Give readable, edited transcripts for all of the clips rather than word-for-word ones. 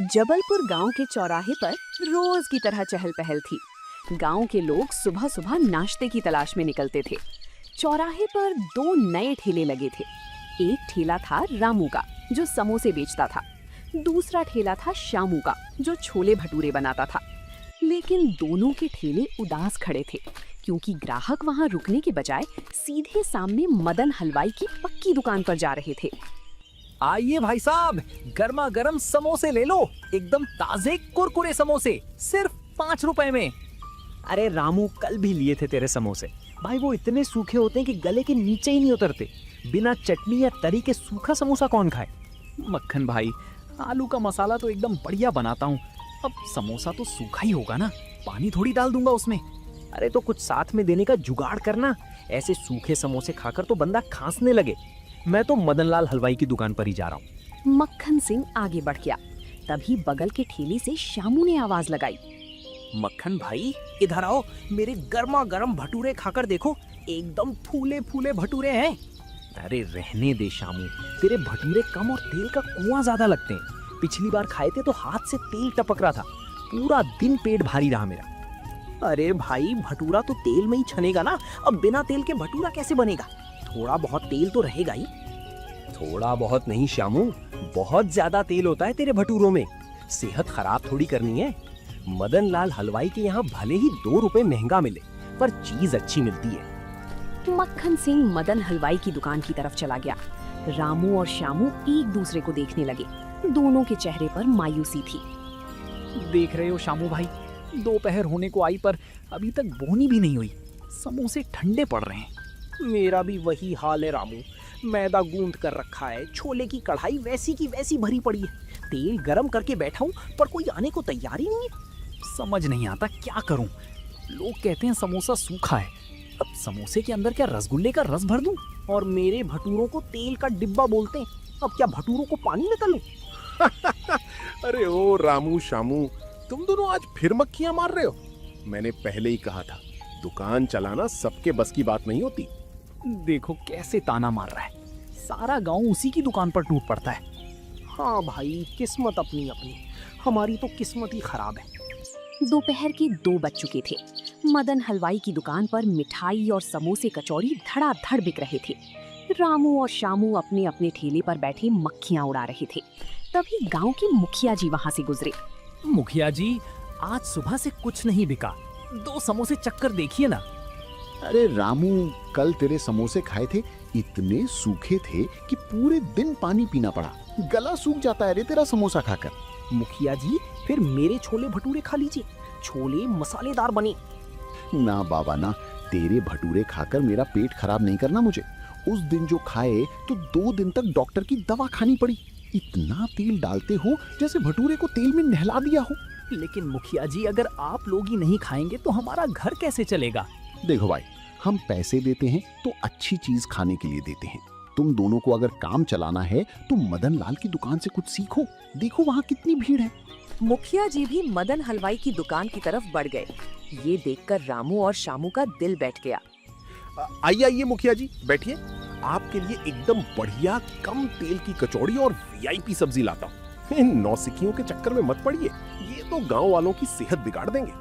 जबलपुर गांव के चौराहे पर रोज की तरह चहल पहल थी। गांव के लोग सुबह सुबह नाश्ते की तलाश में निकलते थे। चौराहे पर दो नए ठेले लगे थे। एक ठेला था रामू का, जो समोसे बेचता था। दूसरा ठेला था श्यामू का, जो छोले भटूरे बनाता था। लेकिन दोनों के ठेले उदास खड़े थे, क्योंकि ग्राहक वहां रुकने के बजाय सीधे सामने मदन हलवाई की पक्की दुकान पर जा रहे थे। आइए भाई साहब, गर्मा गर्म समोसे ले लो, एकदम ताजे कुरकुरे समोसे, सिर्फ 5 रुपए में। अरे रामू, कल भी लिए थे तेरे समोसे। भाई वो इतने सूखे होते हैं कि गले के नीचे ही नहीं उतरते। बिना चटनी या तरी के सूखा समोसा कौन खाए? मक्खन भाई, आलू का मसाला तो एकदम बढ़िया बनाता हूँ। अब समोसा तो सूखा ही होगा ना, पानी थोड़ी डाल दूंगा उसमें। अरे तो कुछ साथ में देने का जुगाड़ करना। ऐसे सूखे समोसे खाकर तो बंदा खांसने लगे। मैं तो मदनलाल हलवाई की दुकान पर ही जा रहा हूँ। मक्खन सिंह आगे बढ़ गया। तभी बगल के ठेले से श्यामू ने आवाज लगाई। मक्खन भाई, इधर आओ, मेरे गर्मा गर्म भटूरे खाकर देखो, एकदम फूले फूले भटूरे हैं। अरे रहने दे शामू, तेरे भटूरे कम और तेल का कुआं ज्यादा लगते हैं। पिछली बार खाए थे तो हाथ से तेल टपक रहा था, पूरा दिन पेट भारी रहा मेरा। अरे भाई, भटूरा तो तेल में ही छनेगा ना, अब बिना तेल के भटूरा कैसे बनेगा? थोड़ा बहुत तेल तो रहेगा ही। थोड़ा बहुत नहीं श्यामू, बहुत ज्यादा तेल होता है तेरे भटूरों में। सेहत खराब थोड़ी करनी है। मदनलाल हलवाई के यहाँ भले ही 2 रुपए महंगा मिले, पर चीज अच्छी मिलती है। मक्खन सिंह मदन हलवाई की दुकान की तरफ चला गया। रामू और श्यामू एक दूसरे को देखने लगे। दोनों के चेहरे पर मायूसी थी। देख रहे हो श्यामू भाई, दोपहर होने को आई पर अभी तक बोनी भी नहीं हुई। समोसे ठंडे पड़ रहे हैं। मेरा भी वही हाल है रामू। मैदा गूंद कर रखा है, छोले की कढ़ाई वैसी की वैसी भरी पड़ी है। तेल गरम करके बैठा हूँ, पर कोई आने को तैयार ही नहीं है। समझ नहीं आता क्या करूं। लोग कहते हैं समोसा सूखा है, अब समोसे के अंदर क्या रसगुल्ले का रस भर दूं? और मेरे भटूरों को तेल का डिब्बा बोलते हैं, अब क्या भटूरों को पानी में तलूं? अरे ओ रामू शामू, तुम दोनों आज फिर मक्खियां मार रहे हो। मैंने पहले ही कहा था, दुकान चलाना सबके बस की बात नहीं होती। देखो कैसे ताना मार रहा है। सारा गांव उसी की दुकान पर टूट पड़ता है। हाँ भाई, किस्मत अपनी अपनी। हमारी तो किस्मत ही खराब है। दोपहर के 2 बज चुके थे। मदन हलवाई की दुकान पर मिठाई और समोसे कचौरी धड़ाधड़ बिक रहे थे। रामू और श्यामू अपने अपने ठेले पर बैठे मक्खियां उड़ा रहे थे। तभी गांव के मुखिया जी वहां से गुजरे। मुखिया जी, आज सुबह से कुछ नहीं बिका, 2 समोसे चक्कर देखिए ना। अरे रामू, कल तेरे समोसे खाए थे, इतने सूखे थे कि पूरे दिन पानी पीना पड़ा। गला सूख जाता है रे तेरा समोसा खाकर। मुखिया जी, फिर मेरे छोले भटूरे खा लीजिए, छोले मसालेदार बने। ना बाबा ना, तेरे भटूरे खाकर मेरा पेट खराब नहीं करना मुझे। उस दिन जो खाए तो 2 दिन तक डॉक्टर की दवा खानी पड़ी। इतना तेल डालते हो जैसे भटूरे को तेल में नहला दिया हो। लेकिन मुखिया जी, अगर आप लोग ही नहीं खाएंगे तो हमारा घर कैसे चलेगा? देखो भाई, हम पैसे देते हैं तो अच्छी चीज खाने के लिए देते हैं। तुम दोनों को अगर काम चलाना है तो मदन लाल की दुकान से कुछ सीखो। देखो वहाँ कितनी भीड़ है। मुखिया जी भी मदन हलवाई की दुकान की तरफ बढ़ गए। ये देखकर रामू और श्यामू का दिल बैठ गया। आइए आइए मुखिया जी, बैठिए। आपके लिए एकदम बढ़िया कम तेल की कचौड़ी और वीआईपी सब्जी लाता हूँ। इन नौसिखियों के चक्कर में मत पड़िए, ये तो गांव वालों की सेहत बिगाड़ देंगे।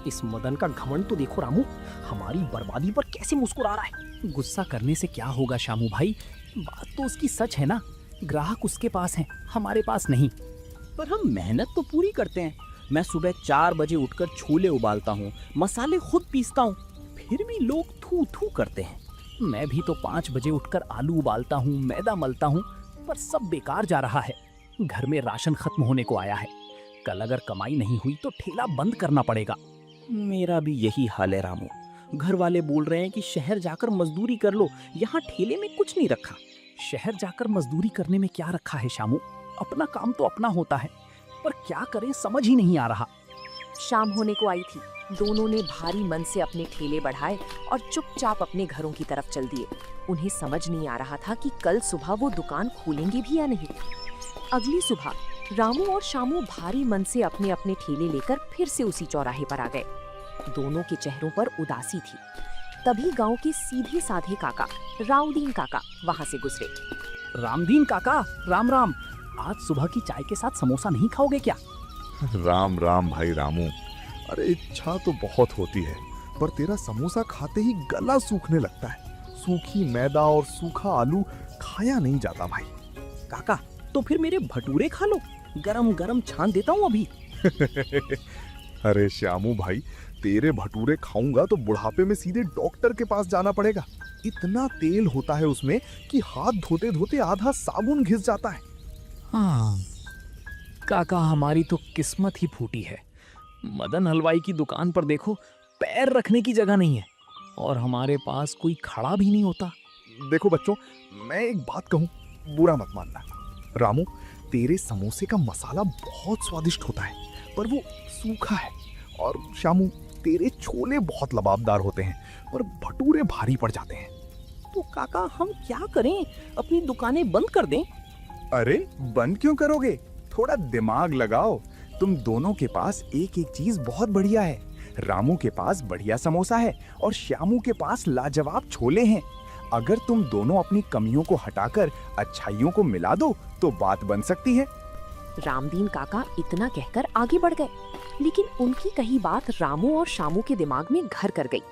इस मदन का घमंड तो देखो रामू, हमारी बर्बादी पर कैसे मुस्कुरा रहा है। गुस्सा करने से क्या होगा श्यामू भाई, बात तो उसकी सच है ना। ग्राहक उसके पास हैं, हमारे पास नहीं। पर हम मेहनत तो पूरी करते हैं। मैं सुबह 4 बजे उठकर छोले उबालता हूँ, मसाले खुद पीसता हूँ, फिर भी लोग थू थू करते हैं। मैं भी तो 5 बजे उठकर आलू उबालता हूँ, मैदा मलता हूँ, पर सब बेकार जा रहा है। घर में राशन खत्म होने को आया है। कल अगर कमाई नहीं हुई तो ठेला बंद करना पड़ेगा। मेरा भी यही हाल है रामू। घर वाले बोल रहे हैं कि शहर जाकर मजदूरी कर लो, यहाँ ठेले में कुछ नहीं रखा। शहर जाकर मजदूरी करने में क्या रखा है श्यामू? अपना काम तो अपना होता है, पर क्या करें समझ ही नहीं आ रहा। शाम होने को आई थी। दोनों ने भारी मन से अपने ठेले बढ़ाए और चुपचाप अपने घरों की तरफ चल दिए। उन्हें समझ नहीं आ रहा था कि कल सुबह वो दुकान खोलेंगे भी या नहीं। अगली सुबह रामू और श्यामू भारी मन से अपने अपने ठेले लेकर फिर से उसी चौराहे पर आ गए। दोनों के चेहरों पर उदासी थी। तभी गांव के सीधे साधे काका राउदीन काका वहां से गुजरे। रामदीन काका, राम राम। आज सुबह की चाय के साथ समोसा नहीं खाओगे क्या? राम राम भाई रामू। अरे इच्छा तो बहुत होती है, पर तेरा समोसा खाते ही गला सूखने लगता है। सूखी मैदा और सूखा आलू खाया नहीं जाता भाई। काका तो फिर मेरे भटूरे खा लो, गरम गरम छान देता हूँ अभी। अरे श्यामू भाई, तेरे भटूरे खाऊंगा तो बुढ़ापे में सीधे डॉक्टर के पास जाना पड़ेगा। इतना तेल होता है उसमें कि हाथ धोते धोते आधा साबुन घिस जाता है। हाँ, काका हमारी तो किस्मत ही फूटी है। मदन हलवाई की दुकान पर देखो, पैर रखने की जगह नहीं है और हमारे पास कोई खड़ा भी नहीं होता। देखो बच्चों, मैं एक बात कहूँ, बुरा मत मानना। रामू, तेरे समोसे का मसाला बहुत स्वादिष्ट होता है, पर वो सूखा है। और श्यामू, तेरे छोले बहुत लबाबदार होते हैं, पर भटूरे भारी पड़ जाते हैं। तो काका हम क्या करें, अपनी दुकानें बंद कर दें? अरे बंद क्यों करोगे? थोड़ा दिमाग लगाओ। तुम दोनों के पास एक एक चीज बहुत बढ़िया है। रामू के पास बढ़िया समोसा है और श्यामू के पास लाजवाब छोले हैं। अगर तुम दोनों अपनी कमियों को हटाकर अच्छाइयों को मिला दो तो बात बन सकती है। रामदीन काका इतना कहकर आगे बढ़ गए, लेकिन उनकी कही बात रामू और शामू के दिमाग में घर कर गई।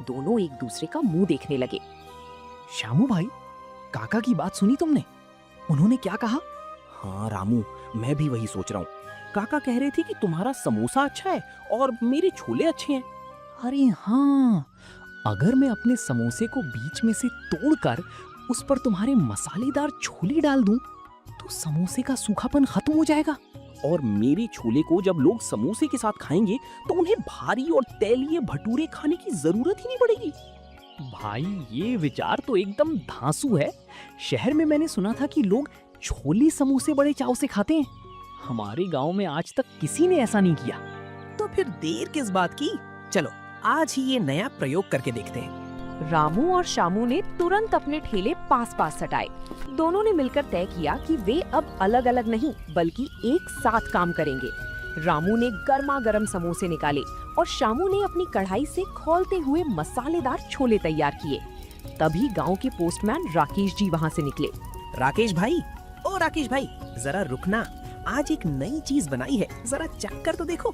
दोनों एक दूसरे का मुंह देखने लगे। श्यामू भाई, काका की बात सुनी तुमने? उन्होंने क्या कहा? हाँ रामू, मैं भी वही सोच रहा हूँ। काका कह रहे थे कि तुम्हारा समोसा अच्छा है और मेरे छोले अच्छे हैं। अरे हाँ, अगर मैं अपने समोसे को बीच में से तोड़कर उस पर तुम्हारे मसालेदार छोले डाल दूं, तो समोसे का सूखापन खत्म हो जाएगा। और मेरे छोले को जब लोग समोसे के साथ खाएंगे तो उन्हें भारी और तैलीय भटूरे खाने की जरूरत ही नहीं पड़ेगी। भाई, ये विचार तो एकदम धांसू है। शहर में मैंने सुना था कि लोग छोले समोसे बड़े चाव से खाते हैं। हमारे गांव में आज तक किसी ने ऐसा नहीं किया। तो फिर देर किस बात की, चलो आज ही ये नया प्रयोग करके देखते हैं। रामू और शामू ने तुरंत अपने ठेले पास पास सटाए। दोनों ने मिलकर तय किया कि वे अब अलग अलग नहीं बल्कि एक साथ काम करेंगे। रामू ने गर्मा गर्म समोसे निकाले और शामू ने अपनी कढ़ाई से खौलते हुए मसालेदार छोले तैयार किए। तभी गांव के पोस्टमैन राकेश जी वहां से निकले। राकेश भाई, ओ राकेश भाई, जरा रुकना, आज एक नई चीज बनाई है, जरा चख कर तो देखो।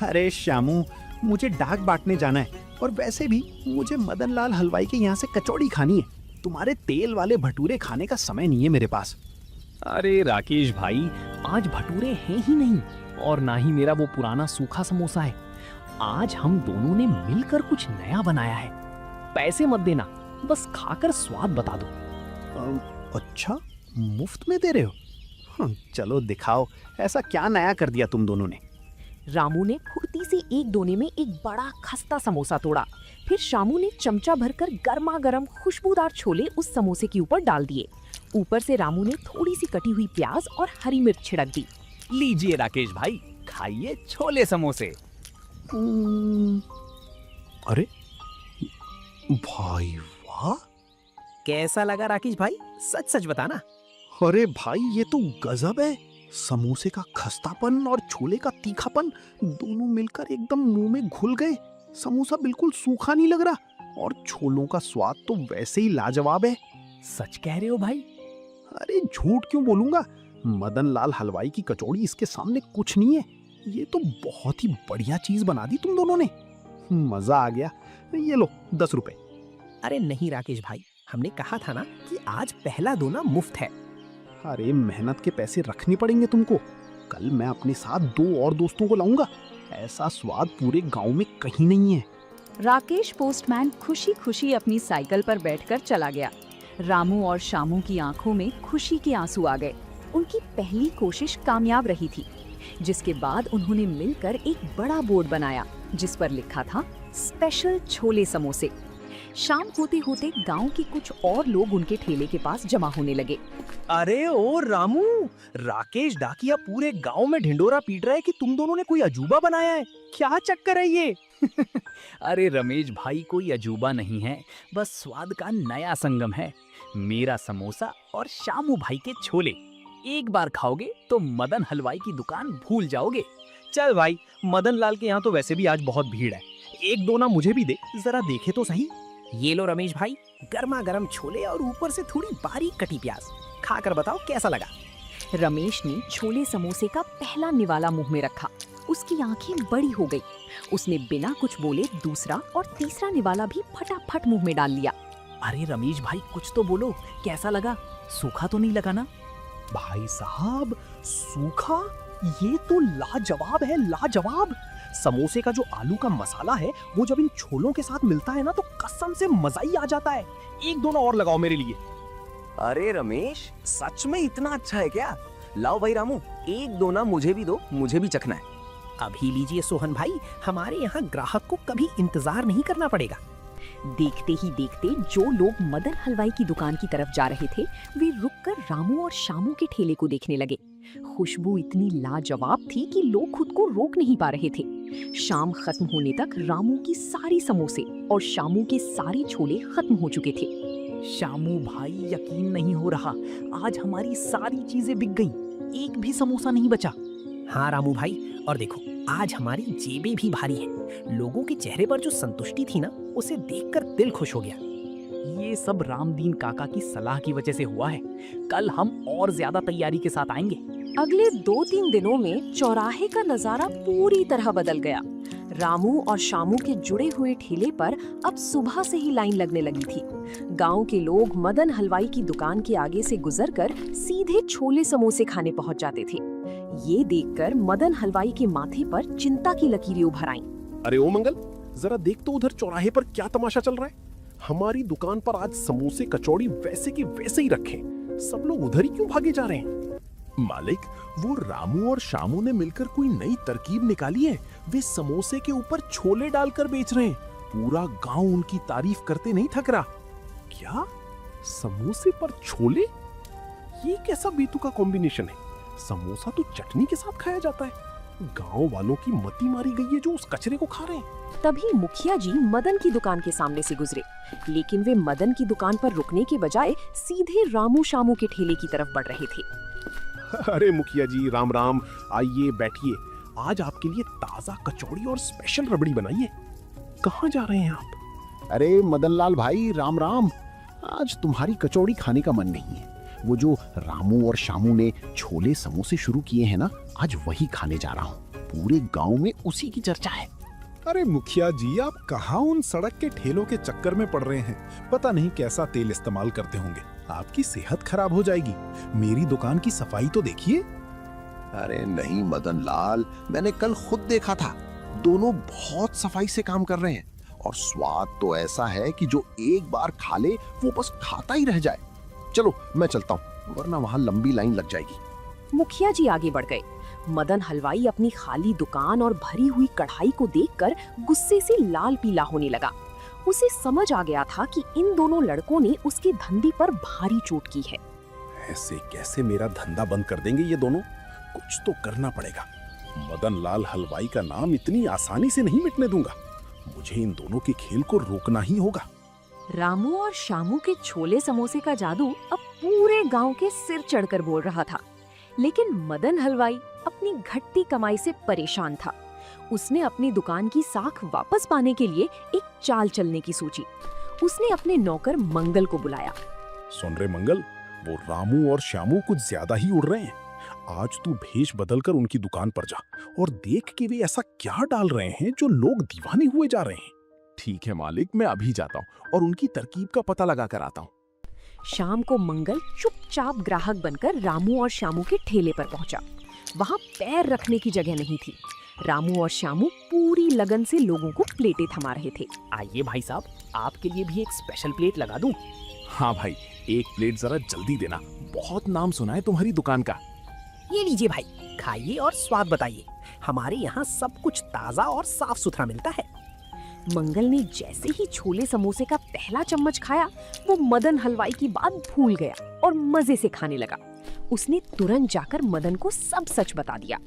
अरे श्यामू, मुझे डाक बांटने जाना है और वैसे भी मुझे मदन लाल हलवाई के यहाँ से कचौड़ी खानी है। तुम्हारे तेल वाले भटूरे खाने का समय नहीं है मेरे पास। अरे राकेश भाई, आज भटूरे हैं ही नहीं और ना ही मेरा वो पुराना सूखा समोसा है। आज हम दोनों ने मिलकर कुछ नया बनाया है। पैसे मत देना, बस खाकर स्वाद बता दो। अच्छा, मुफ्त में दे रहे हो? चलो दिखाओ, ऐसा क्या नया कर दिया तुम दोनों ने? रामू ने फुर्ती से एक दोने में एक बड़ा खस्ता समोसा तोड़ा। फिर शामू ने चमचा भरकर गर्मा गर्म खुशबूदार छोले उस समोसे के ऊपर डाल दिए। ऊपर से रामू ने थोड़ी सी कटी हुई प्याज और हरी मिर्च छिड़क दी। लीजिए राकेश भाई, खाइए छोले समोसे। अरे भाई वाह! कैसा लगा राकेश भाई, सच सच बताना। अरे भाई, ये तो गजब है। समोसे का खस्तापन और छोले का तीखापन दोनों मिलकर एकदम मुंह में घुल गए। समोसा बिल्कुल सूखा नहीं लग रहा और छोलों का स्वाद तो वैसे ही लाजवाब है। सच कह रहे हो भाई? अरे झूठ क्यों बोलूंगा, मदन लाल हलवाई की कचौड़ी इसके सामने कुछ नहीं है। ये तो बहुत ही बढ़िया चीज बना दी तुम दोनों ने। मजा आ गया। ये लो 10 रुपए। अरे नहीं राकेश भाई, हमने कहा था ना कि आज पहला दोना मुफ्त है। अरे मेहनत के पैसे रखने पड़ेंगे तुमको। कल मैं अपने साथ 2 और दोस्तों को लाऊंगा। ऐसा स्वाद पूरे गांव में कहीं नहीं है। राकेश पोस्टमैन खुशी खुशी अपनी साइकिल पर बैठकर चला गया। रामू और शामू की आंखों में खुशी के आंसू आ गए। उनकी पहली कोशिश कामयाब रही थी, जिसके बाद उन्होंने मिलकर एक बड़ा बोर्ड बनाया जिस पर लिखा था स्पेशल छोले समोसे। शाम होते होते गांव के कुछ और लोग उनके ठेले के पास जमा होने लगे। अरे ओ रामू, राकेश डाकिया पूरे गांव में ढिंडोरा पीट रहा है कि तुम दोनों ने कोई अजूबा बनाया है। क्या चक्कर है ये? अरे रमेश भाई, कोई अजूबा नहीं है, बस स्वाद का नया संगम है। मेरा समोसा और शामू भाई के छोले। एक बार खाओगे तो मदन हलवाई की दुकान भूल जाओगे। चल भाई, मदन लाल के यहाँ तो वैसे भी आज बहुत भीड़ है। एक दोना मुझे भी दे, जरा देखे तो सही। ये लो रमेश भाई, गर्मा गर्म छोले और ऊपर से थोड़ी बारीक कटी प्याज। खाकर बताओ कैसा लगा। रमेश ने छोले समोसे का पहला निवाला मुंह में रखा। उसकी आंखें बड़ी हो गई। उसने बिना कुछ बोले दूसरा और तीसरा निवाला भी फटाफट मुंह में डाल लिया। अरे रमेश भाई, कुछ तो बोलो, कैसा लगा? सूखा तो नहीं लगा ना? भाई साहब, सूखा? ये तो लाजवाब है, लाजवाब। समोसे का जो आलू का मसाला है वो जब इन छोलों के साथ मिलता है ना तो कसम से मजा ही आ जाता है। एक दोना और लगाओ मेरे लिए। अरे रमेश, सच में इतना अच्छा है क्या? लाओ भाई रामू, एक दोना मुझे भी दो, मुझे भी चखना है। अभी लीजिए सोहन भाई, हमारे यहाँ ग्राहक को कभी इंतजार नहीं करना पड़ेगा। देखते ही देखते जो लोग मदन हलवाई की दुकान की तरफ जा रहे थे वे रुककर रामू और शामू के ठेले को देखने लगे। खुशबू इतनी लाजवाब थी कि लोग खुद को रोक नहीं पा रहे थे। शाम खत्म होने तक रामू की सारी समोसे और शामू के सारे छोले खत्म हो चुके थे। शामू भाई, यकीन नहीं हो रहा, आज हमारी सारी चीजें बिक गईं, एक भी समोसा नहीं बचा। हाँ रामू भाई, और देखो आज हमारी जेबें भी भारी हैं। लोगों के चेहरे पर जो संतुष्टि थी ना, उसे देखकर दिल खुश हो गया। ये सब रामदीन काका की सलाह की वजह से हुआ है। कल हम और ज्यादा तैयारी के साथ आएंगे। अगले 2-3 दिनों में चौराहे का नजारा पूरी तरह बदल गया। रामू और शामू के जुड़े हुए ठेले पर अब सुबह से ही लाइन लगने लगी थी। गांव के लोग मदन हलवाई की दुकान के आगे से गुजरकर सीधे छोले समोसे खाने पहुंच जाते थे। ये देखकर मदन हलवाई के माथे पर चिंता की लकीरें उभर आईं। अरे ओ मंगल, जरा देख तो उधर चौराहे पर क्या तमाशा चल रहा है। हमारी दुकान पर आज समोसे कचौड़ी वैसे के वैसे ही रखे, सब लोग उधर ही क्यों भागे जा रहे हैं? मालिक, वो रामू और शामू ने मिलकर कोई नई तरकीब निकाली है। वे समोसे के ऊपर छोले डालकर बेच रहे हैं। पूरा गांव उनकी तारीफ करते नहीं थक रहा। क्या? समोसे पर छोले? ये कैसा बेतुका कॉम्बिनेशन है? समोसा तो चटनी के साथ खाया जाता है। गांव वालों की मती मारी गई है जो उस कचरे को खा रहे हैं। तभी मुखिया जी मदन की दुकान के सामने से गुजरे, लेकिन वे मदन की दुकान पर रुकने के बजाय सीधे रामू शामू के ठेले की तरफ बढ़ रहे थे। अरे मुखिया जी, राम राम, आइए बैठिए। आज आपके लिए ताजा कचौड़ी और स्पेशल रबड़ी बनाई है। कहाँ जा रहे हैं आप? अरे मदनलाल भाई, राम राम। आज तुम्हारी कचौड़ी खाने का मन नहीं है। वो जो रामू और शामू ने छोले समोसे शुरू किए हैं ना, आज वही खाने जा रहा हूँ। पूरे गांव में उसी की चर्चा है। अरे मुखिया जी, आप कहाँ उन सड़क के ठेलों के चक्कर में पड़ रहे हैं? पता नहीं कैसा तेल इस्तेमाल करते होंगे। आपकी सेहत खराब हो जाएगी। मेरी दुकान की सफाई तो देखिए। अरे नहीं मदनलाल, मैंने कल खुद देखा था। दोनों बहुत सफाई से काम कर रहे हैं और स्वाद तो ऐसा है कि जो एक बार खा ले वो बस खाता ही रह जाए। चलो मैं चलता हूँ, वरना वहाँ लंबी लाइन लग जाएगी। मुखिया जी आगे बढ़ गए। मदन हलवाई अपनी खाली दुकान और भरी हुई कढ़ाई को देखकर गुस्से से लाल पीला होने लगा। उसे समझ आ गया था कि इन दोनों लड़कों ने उसके धंधे पर भारी चोट की है। ऐसे कैसे मेरा धंधा बंद कर देंगे ये दोनों? कुछ तो करना पड़ेगा। मदन लाल हलवाई का नाम इतनी आसानी से नहीं मिटने दूंगा। मुझे इन दोनों के खेल को रोकना ही होगा। रामू और शामू के छोले समोसे का जादू अब पूरे गांव के सिर चढ़कर बोल रहा था। लेकिन मदन हलवाई अपनी घटती कमाई से परेशान था। उसने अपनी दुकान की साख वापस पाने के लिए एक चाल चलने की सोची। उसने अपने नौकर मंगल को बुलाया। सुन रे मंगल, वो रामू और श्यामू कुछ ज्यादा ही उड़ रहे हैं। आज तू भेष बदलकर उनकी दुकान पर जा और देख कि वे ऐसा क्या डाल रहे हैं जो लोग दीवाने हुए जा रहे हैं। ठीक है मालिक, मैं अभी जाता हूँ और उनकी तरकीब का पता लगा कर आता हूँ। शाम को मंगल चुपचाप ग्राहक बनकर रामू और श्यामू के ठेले पर पहुंचा। वहां पैर रखने की जगह नहीं थी। रामू और श्यामू पूरी लगन से लोगों को प्लेटें थमा रहे थे। आइए भाई साहब, आपके लिए भी एक स्पेशल प्लेट लगा दूं? हाँ भाई, एक प्लेट जरा जल्दी देना। बहुत नाम सुना है तुम्हारी दुकान का। ये लीजिए भाई, खाइए और स्वाद बताइए। हमारे यहाँ सब कुछ ताजा और साफ सुथरा मिलता है। मंगल ने जैसे ही छोले समोसे का पहला चम्मच खाया, वो मदन हलवाई की बात भूल गया और मजे से खाने लगा। उसने तुरंत जाकर मदन को सब सच बता दिया।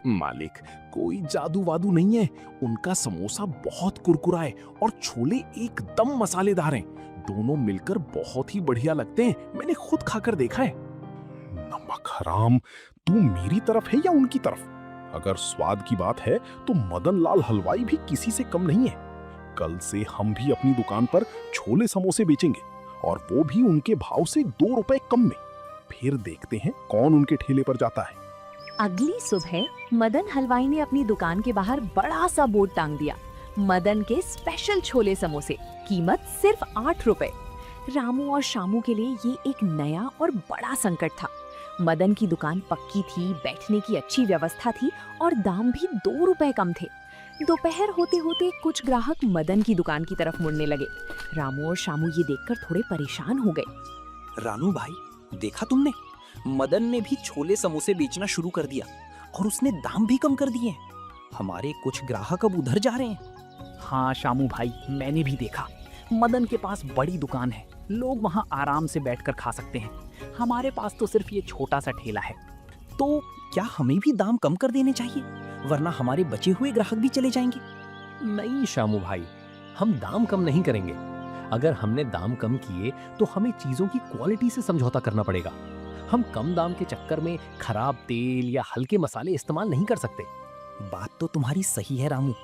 मालिक, कोई जादू वादू नहीं है। उनका समोसा बहुत कुरकुरा है और छोले एकदम मसालेदार हैं। दोनों मिलकर बहुत ही बढ़िया लगते हैं। मैंने खुद खाकर देखा है। नमक हराम, तू मेरी तरफ है या उनकी तरफ? अगर स्वाद की बात है तो मदन लाल हलवाई भी किसी से कम नहीं है। कल से हम भी अपनी दुकान पर छोले समोसे बेचेंगे और वो भी उनके भाव से 2 रुपए कम में। फिर देखते हैं कौन उनके ठेले पर जाता है। अगली सुबह मदन हलवाई ने अपनी दुकान के बाहर बड़ा सा बोर्ड टांग दिया, मदन के स्पेशल छोले समोसे, कीमत सिर्फ 8 रुपए। रामू और शामू के लिए ये एक नया और बड़ा संकट था। मदन की दुकान पक्की थी, बैठने की अच्छी व्यवस्था थी और दाम भी 2 रुपए कम थे। दोपहर होते होते कुछ ग्राहक मदन की दुकान की तरफ मुड़ने लगे। रामू और शामू ये देखकर थोड़े परेशान हो गए। रानू भाई, देखा तुमने, मदन ने भी छोले समोसे बेचना शुरू कर दिया और उसने दाम भी कम कर दिए हैं। हमारे कुछ ग्राहक अब उधर जा रहे हैं। हाँ शामू भाई, मैंने भी देखा। मदन के पास बड़ी दुकान है, लोग वहाँ आराम से बैठकर खा सकते हैं। हमारे पास तो सिर्फ ये छोटा सा ठेला है। तो क्या हमें भी दाम कम कर देने चाहिए, वरना हमारे बचे हुए ग्राहक भी चले जाएंगे? नहीं शामू भाई, हम दाम कम नहीं करेंगे। अगर हमने दाम कम किए तो हमें चीजों की क्वालिटी से समझौता करना पड़ेगा। हम कम दाम के चक्कर में खराब तेल या हल्के मसाले इस्तेमाल नहीं कर सकते। बात तो तुम्हारी सही है रामू,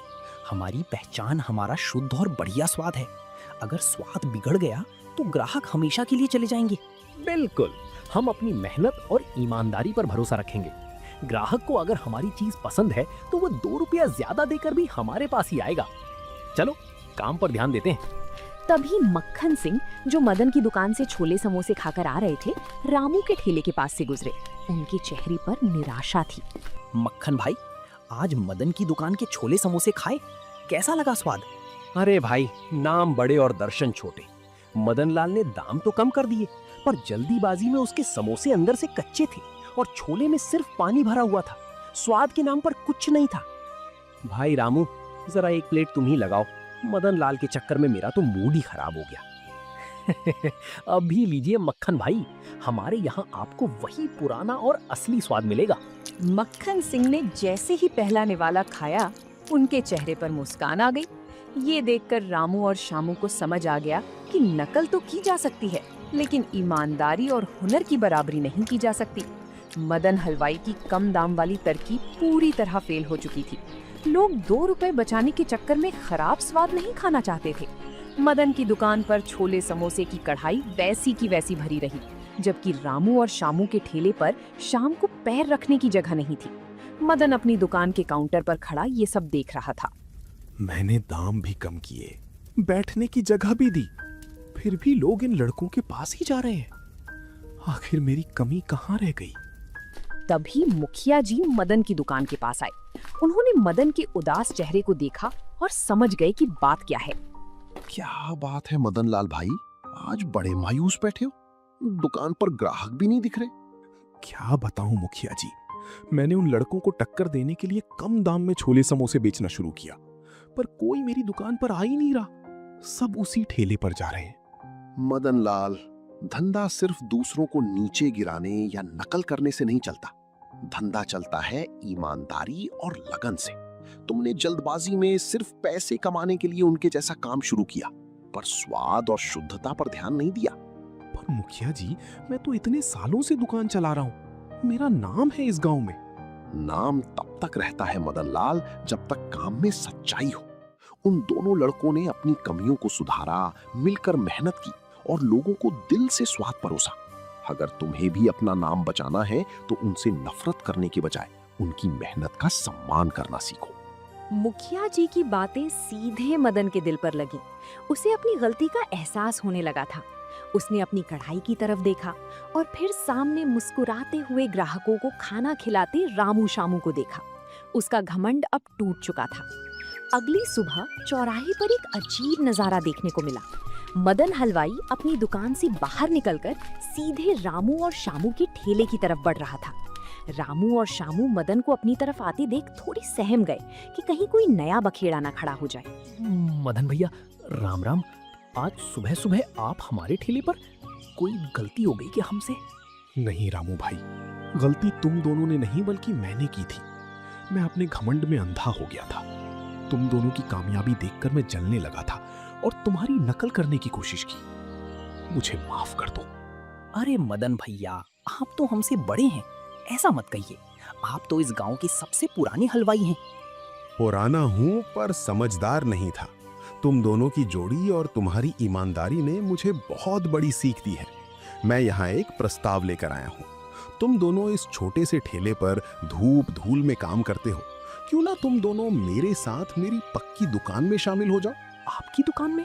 हमारी पहचान हमारा शुद्ध और बढ़िया स्वाद है। अगर स्वाद बिगड़ गया तो ग्राहक हमेशा के लिए चले जाएंगे। बिल्कुल, हम अपनी मेहनत और ईमानदारी पर भरोसा रखेंगे। ग्राहक को अगर हमारी चीज पसंद है तो वो 2 रुपया ज्यादा देकर भी हमारे पास ही आएगा। चलो काम पर ध्यान देते हैं। तभी मक्खन सिंह, जो मदन की दुकान से छोले समोसे खाकर आ रहे थे, रामू के ठेले के पास से गुजरे। उनके चेहरे पर निराशा थी। मक्खन भाई, आज मदन की दुकान के छोले समोसे खाए, कैसा लगा स्वाद? अरे भाई, नाम बड़े और दर्शन छोटे। मदन लाल ने दाम तो कम कर दिए, पर जल्दीबाजी में उसके समोसे अंदर से कच्चे थे और छोले में सिर्फ पानी भरा हुआ था। स्वाद के नाम पर कुछ नहीं था। भाई रामू, जरा एक प्लेट तुम ही लगाओ। मदन लाल के चक्कर में मेरा तो मूड ही खराब हो गया। अभी लीजिए मक्खन भाई, हमारे यहाँ आपको वही पुराना और असली स्वाद मिलेगा। मक्खन सिंह ने जैसे ही पहला निवाला खाया, उनके चेहरे पर मुस्कान आ गई। ये देखकर रामू और शामू को समझ आ गया कि नकल तो की जा सकती है, लेकिन ईमानदारी और हुनर की बराबरी नहीं की जा सकती। मदन हलवाई की कम दाम वाली तरकीब पूरी तरह फेल हो चुकी थी। लोग 2 रुपए बचाने के चक्कर में खराब स्वाद नहीं खाना चाहते थे। मदन की दुकान पर छोले समोसे की कढ़ाई वैसी की वैसी भरी रही, जबकि रामू और शामू के ठेले पर शाम को पैर रखने की जगह नहीं थी। मदन अपनी दुकान के काउंटर पर खड़ा ये सब देख रहा था। मैंने दाम भी कम किए, बैठने की जगह भी दी, फिर भी लोग इन लड़कों के पास ही जा रहे हैं। आखिर मेरी कमी कहाँ रह गई? तभी मुखिया जी मदन की दुकान के पास आए। उन्होंने मदन के उदास चेहरे को देखा और समझ गए कि बात क्या है। क्या बात है मदन लाल भाई, आज बड़े मायूस बैठे हो, दुकान पर ग्राहक भी नहीं दिख रहे। क्या बताऊं मुखिया जी, मैंने उन लड़कों को टक्कर देने के लिए कम दाम में छोले समोसे बेचना शुरू किया, पर कोई मेरी दुकान पर आ ही नहीं रहा। सब उसी ठेले पर जा रहे हैं। मदन लाल, धंधा सिर्फ दूसरों को नीचे गिराने या नकल करने से नहीं चलता। धंधा चलता है ईमानदारी और लगन से। तुमने जल्दबाजी में सिर्फ पैसे कमाने के लिए उनके जैसा काम शुरू किया, पर स्वाद और शुद्धता पर ध्यान नहीं दिया। पर मुखिया जी, मैं तो इतने सालों से दुकान चला रहा हूँ, मेरा नाम है इस गांव में। नाम तब तक रहता है मदन लाल, जब तक काम में सच्चाई हो। उन दोनों लड़कों ने अपनी कमियों को सुधारा, मिलकर मेहनत की और लोगों को दिल से स्वाद परोसा। अगर तुम्हें भी अपना नाम बचाना है तो उनसे नफरत करने के बजाय उनकी मेहनत का सम्मान करना सीखो। मुखिया जी की बातें सीधे मदन के दिल पर लगी। उसे अपनी गलती का एहसास होने लगा था। उसने अपनी कढ़ाई की तरफ देखा और फिर सामने मुस्कुराते हुए ग्राहकों को खाना खिलाते रामू शामू को देखा। उसका घमंड अब टूट चुका था। अगली सुबह चौराहे पर एक अजीब नजारा देखने को मिला। मदन हलवाई अपनी दुकान से बाहर निकलकर सीधे रामू और शामू के ठेले की तरफ बढ़ रहा था। रामू और शामू मदन को अपनी तरफ आते देख थोड़ी सहम गए कि कहीं कोई नया बखेड़ा ना खड़ा हो जाए। मदन भैया, राम राम। आज सुबह सुबह आप हमारे ठेले पर, कोई गलती हो गई क्या हमसे? नहीं रामू भाई, गलती तुम दोनों ने नहीं बल्कि मैंने की थी। मैं अपने घमंड में अंधा हो गया था। तुम दोनों की कामयाबी देखकर मैं जलने लगा था और तुम्हारी नकल करने की कोशिश की। मुझे माफ कर दो। अरे मदन भैया, आप तो हमसे बड़े हैं, ऐसा मत कहिए। आप तो इस गांव के सबसे पुराने हलवाई हैं। पुराना हूं पर समझदार नहीं था। तुम दोनों की जोड़ी और तुम्हारी ईमानदारी ने मुझे बहुत बड़ी सीख दी है। मैं यहाँ एक प्रस्ताव लेकर आया हूँ। तुम दोनों इस छोटे से ठेले पर धूप धूल में काम करते हो, क्यों ना तुम दोनों मेरे साथ मेरी पक्की दुकान में शामिल हो जाओ। आपकी दुकान में?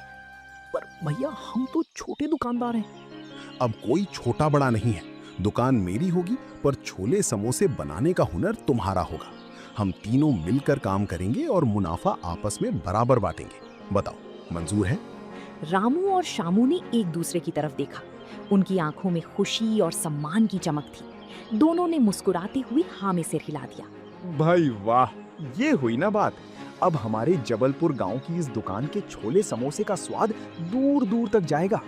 पर भैया हम तो छोटे दुकानदार हैं। अब कोई छोटा बड़ा नहीं है, दुकान मेरी होगी पर छोले समोसे बनाने का हुनर तुम्हारा होगा। हम तीनों मिलकर काम करेंगे और मुनाफा आपस में बराबर बांटेंगे। बताओ मंजूर है? रामू और शामू ने एक दूसरे की तरफ देखा। उनकी आंखों में खुशी और सम्मान की चमक थी। दोनों ने मुस्कुराते हुए हाँ में सिर हिला दिया। भाई वाह, ये हुई ना बात। अब हमारे जबलपुर गांव की इस दुकान के छोले समोसे का स्वाद दूर दूर तक जाएगा।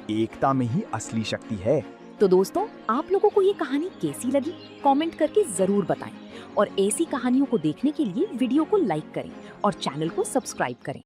एकता में ही असली शक्ति है। तो दोस्तों, आप लोगों को ये कहानी कैसी लगी कमेंट करके जरूर बताएं और ऐसी कहानियों को देखने के लिए वीडियो को लाइक करें और चैनल को सब्सक्राइब करें।